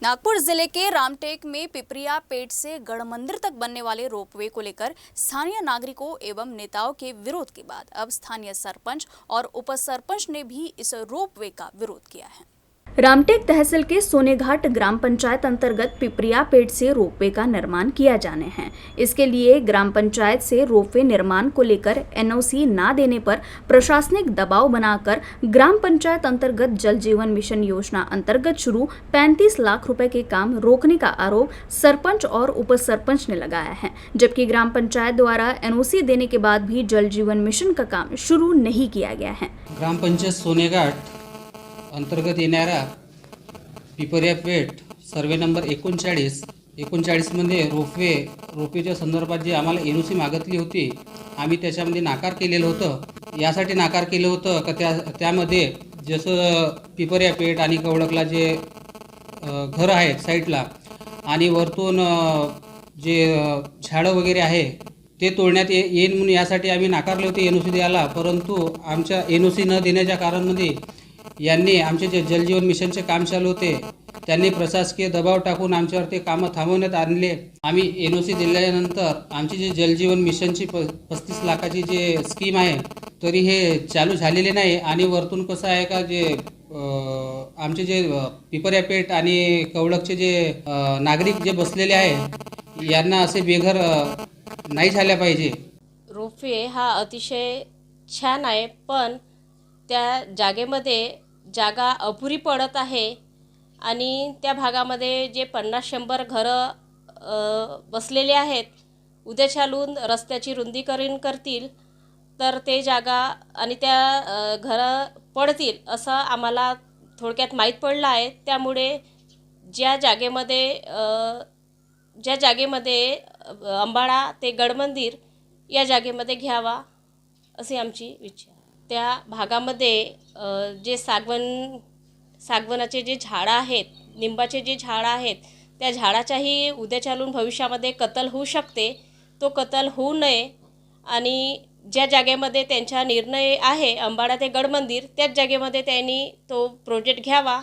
नागपुर जिले के रामटेक में पिपरिया पेट से गढ़ मंदिर तक बनने वाले रोपवे को लेकर स्थानीय नागरिकों एवं नेताओं के विरोध के बाद अब स्थानीय सरपंच और उप सरपंच ने भी इस रोपवे का विरोध किया है। रामटेक तहसील के सोनेघाट ग्राम पंचायत अंतर्गत पिपरिया पेट से रोपवे का निर्माण किया जाने हैं। इसके लिए ग्राम पंचायत से रोपवे निर्माण को लेकर एनओसी ना देने पर प्रशासनिक दबाव बनाकर ग्राम पंचायत अंतर्गत जल जीवन मिशन योजना अंतर्गत शुरू 35 लाख रुपए के काम रोकने का आरोप सरपंच और उप सरपंच ने लगाया है, जबकि ग्राम पंचायत द्वारा एनओसी देने के बाद भी जल जीवन मिशन का काम शुरू नहीं किया गया है। ग्राम पंचायत सोनेघाट अंतर्गत येणाऱ्या पिपरिया पेठ सर्वे नंबर 39 मध्ये रोपवेच्या संदर्भात जे आम्हाला एनओसी मागितली होती, आम्ही त्याच्यामध्ये नाकार केलेलं होतं। यासाठी नाकार केलं होतं का त्यामध्ये जसं पिपरिया पेठ आणि कवडकला जे घर आहेत साईडला आणि वरतून जे झाडं वगैरे आहे ते तोडण्यात येईल म्हणून यासाठी आम्ही नाकारले होते एनओसी द्यायला। परंतु आमच्या एनओसी न देण्याच्या कारणमध्ये यांनी आमचे जे जलजीवन मिशनचे काम चालू होते त्यांनी प्रशासकीय दबाव टाकून आमच्यावर ते कामं थांबवण्यात आणले। आम्ही एनओसी दिल्यानंतर आमची जे जलजीवन मिशनची 35 लाखाची जे स्कीम आहे तरी हे चालू झालेले नाही। आणि वरतून कसं आहे का जे आमचे जे पिपरिया पेठ आणि कवडकचे जे नागरिक जे बसलेले आहे यांना असे बेघर नाही झाले पाहिजे। रोपवे हा अतिशय छान आहे, पण त्या जागेमध्ये जागा अपुरी पडत आहे आणि त्या भागामध्ये जे 50-100 घरं बसलेले आहेत, उद्या चालून रस्त्याची रुंदीकरण करतील तर ते जागा आणि त्या घरं पडतील असं आम्हाला थोडक्यात माहीत पडलं आहे। त्यामुळे ज्या जागेमध्ये अंबाडा ते गडमंदिर या जागेमध्ये घ्यावा अशी आमची इच्छा आहे। त्या भागामध्ये जे सागवनाचे जे झाडं आहेत, निंबाचे जे झाडं आहेत, त्या झाडाच्याही उद्या चालून भविष्यामध्ये कत्तल होऊ शकते। तो कत्तल होऊ नये आणि ज्या जागेमध्ये त्यांचा निर्णय आहे अंबाडा ते गडमंदिर त्याच जागेमध्ये त्यांनी तो प्रोजेक्ट घ्यावा।